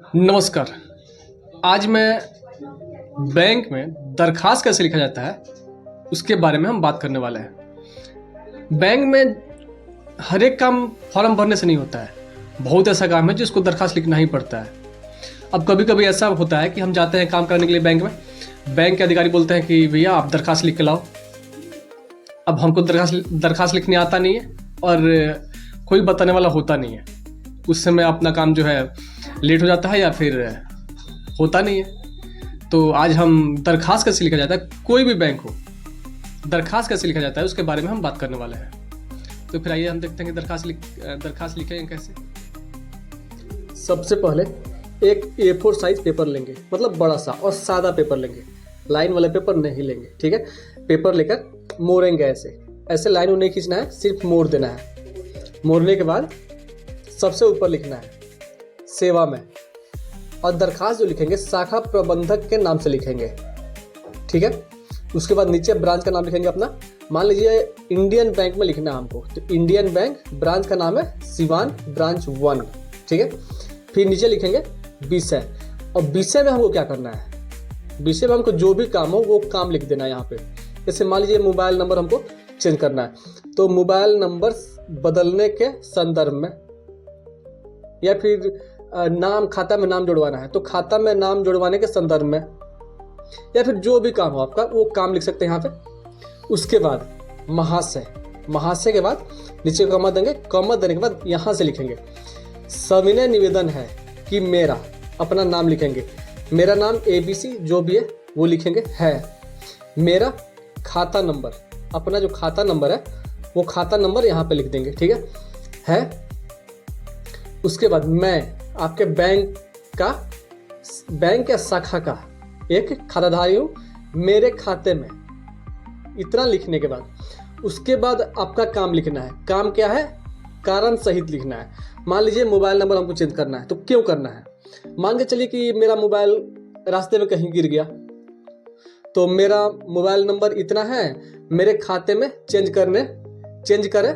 नमस्कार। आज मैं बैंक में दरखास्त कैसे लिखा जाता है उसके बारे में हम बात करने वाले हैं। बैंक में हर एक काम फॉर्म भरने से नहीं होता है। बहुत ऐसा काम है जिसको दरखास्त लिखना ही पड़ता है। अब कभी कभी ऐसा होता है कि हम जाते हैं काम करने के लिए बैंक में, बैंक के अधिकारी बोलते हैं कि भैया आप दरखास्त लिख के लाओ। अब हमको दरखास्त लिखने आता नहीं है और कोई बताने वाला होता नहीं है। उस समय अपना काम जो है लेट हो जाता है या फिर होता नहीं है। तो आज हम दरखास्त कैसे लिखा जाता है, कोई भी बैंक हो दरखास्त कैसे लिखा जाता है उसके बारे में हम बात करने वाले हैं। तो फिर आइए हम देखते हैं कि दरखास्त लिखेंगे कैसे। सबसे पहले एक A4 साइज पेपर लेंगे, मतलब बड़ा सा और सादा पेपर लेंगे, लाइन वाले पेपर नहीं लेंगे। ठीक है, पेपर लेकर मोड़ेंगे, ऐसे ऐसे लाइन नहीं खींचना है, सिर्फ मोड़ देना है। मोड़ने के बाद सबसे ऊपर लिखना है सेवा में, और दरखास्त जो लिखेंगे शाखा प्रबंधक के नाम से लिखेंगे। ठीक है, उसके बाद नीचे ब्रांच का नाम लिखेंगे अपना। मान लीजिए इंडियन बैंक में लिखना है हमको, तो इंडियन बैंक, ब्रांच का नाम है सिवान ब्रांच 1। ठीक है, फिर नीचे लिखेंगे विषय, और विषय में हमको क्या करना है, विषय में हमको जो भी काम हो वो काम लिख देना है यहाँ पे। जैसे मान लीजिए मोबाइल नंबर हमको चेंज करना है, तो मोबाइल नंबर बदलने के संदर्भ में, या फिर नाम, खाता में नाम जुड़वाना है तो खाता में नाम जुड़वाने के संदर्भ में, या फिर जो भी काम हो आपका वो काम लिख सकते हैं यहाँ पे। उसके बाद महाशय, महाशय के बाद नीचे कॉमा देंगे। कॉमा देने के बाद यहाँ से लिखेंगे सविनय निवेदन है कि मेरा, अपना नाम लिखेंगे, मेरा नाम ABC जो भी है वो लिखेंगे है। मेरा खाता नंबर, अपना जो खाता नंबर है वो खाता नंबर यहाँ पे लिख देंगे। ठीक है। उसके बाद मैं आपके बैंक या शाखा का एक खाताधारी हूँ, मेरे खाते में, इतना लिखने के बाद उसके बाद आपका काम लिखना है। काम क्या है, कारण सहित लिखना है। मान लीजिए मोबाइल नंबर हमको चेंज करना है, तो क्यों करना है। मान के चलिए कि मेरा मोबाइल रास्ते में कहीं गिर गया, तो मेरा मोबाइल नंबर इतना है, मेरे खाते में चेंज करें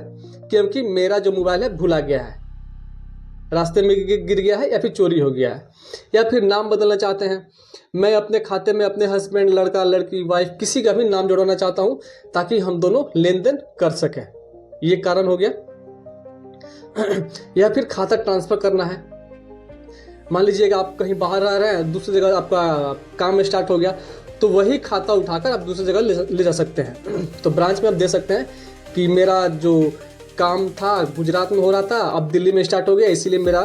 क्योंकि मेरा जो मोबाइल है भुला गया है, रास्ते में गिर गया है या फिर चोरी हो गया है। या फिर नाम बदलना चाहते हैं, मैं अपने खाते में अपने हस्बैंड, लड़का लड़की, वाइफ, किसी का भी नाम जोड़वाना चाहता हूं ताकि हम दोनों लेन देन कर सकें, ये कारण हो गया। या फिर खाता ट्रांसफर करना है, मान लीजिए आप कहीं बाहर रह रहे हैं, दूसरी जगह आपका काम स्टार्ट हो गया, तो वही खाता उठाकर आप दूसरी जगह ले जा सकते हैं। तो ब्रांच में आप दे सकते हैं कि मेरा जो काम था गुजरात में हो रहा था, अब दिल्ली में स्टार्ट हो गया, इसीलिए मेरा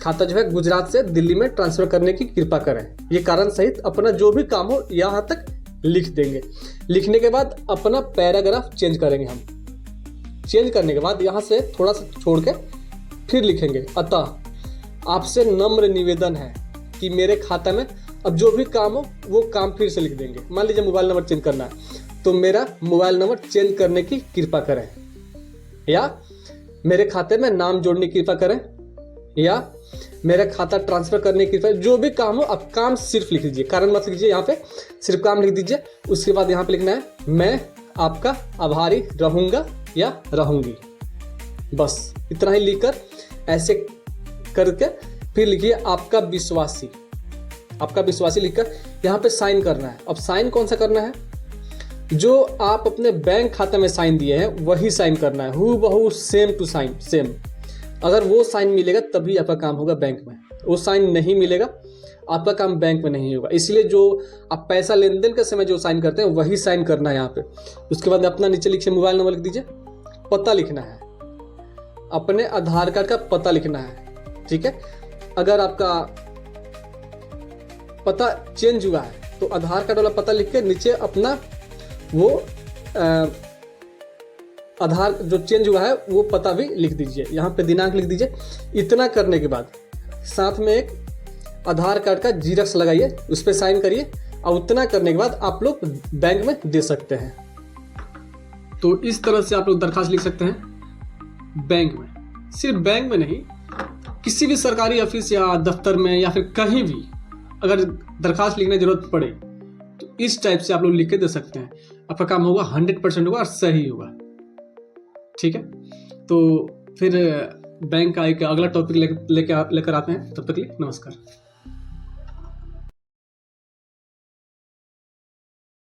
खाता जो है गुजरात से दिल्ली में ट्रांसफर करने की कृपा करें। ये कारण सहित अपना जो भी काम हो यहाँ तक लिख देंगे। लिखने के बाद अपना पैराग्राफ चेंज करेंगे हम। चेंज करने के बाद यहाँ से थोड़ा सा छोड़ के फिर लिखेंगे अतः आपसे नम्र निवेदन है कि मेरे खाता में अब जो भी काम हो वो काम फिर से लिख देंगे। मान लीजिए मोबाइल नंबर चेंज करना है, तो मेरा मोबाइल नंबर चेंज करने की कृपा करें, या मेरे खाते में नाम जोड़ने की कृपा करें, या मेरा खाता ट्रांसफर करने की कृपा। जो भी काम हो आप काम सिर्फ लिख दीजिए, कारण मत लिखिए, यहाँ पे सिर्फ काम लिख दीजिए। उसके बाद यहाँ पे लिखना है मैं आपका आभारी रहूंगा या रहूंगी, बस इतना ही लिखकर ऐसे करके फिर लिखिए आपका विश्वासी। आपका विश्वासी लिखकर यहाँ पे साइन करना है। अब साइन कौन सा करना है, जो आप अपने बैंक खाते में साइन दिए हैं वही साइन करना है, हूबहू सेम टू सेम। अगर वो साइन मिलेगा तभी आपका काम होगा बैंक में, वो साइन नहीं मिलेगा आपका काम बैंक में नहीं होगा। इसलिए जो आप पैसा लेन देन के समय जो साइन करते हैं वही साइन करना है यहाँ पे। उसके बाद अपना नीचे लिखिए मोबाइल नंबर लिख दीजिए, पता लिखना है, अपने आधार कार्ड का पता लिखना है। ठीक है, अगर आपका पता चेंज हुआ है तो आधार कार्ड वाला पता लिख के नीचे अपना वो आधार जो चेंज हुआ है वो पता भी लिख दीजिए, यहाँ पे दिनांक लिख दीजिए। इतना करने के बाद साथ में एक आधार कार्ड का जीरोक्स लगाइए, उस पर साइन करिए, और उतना करने के बाद आप लोग बैंक में दे सकते हैं। तो इस तरह से आप लोग दरखास्त लिख सकते हैं बैंक में। सिर्फ बैंक में नहीं, किसी भी सरकारी ऑफिस या दफ्तर में या फिर कहीं भी अगर दरखास्त लिखने की जरूरत पड़े तो इस टाइप से आप लोग लिख के दे सकते हैं। आपका काम होगा 100% होगा और सही होगा। ठीक है, तो फिर बैंक का एक अगला टॉपिक लेकर आते हैं। तब तक के लिए नमस्कार।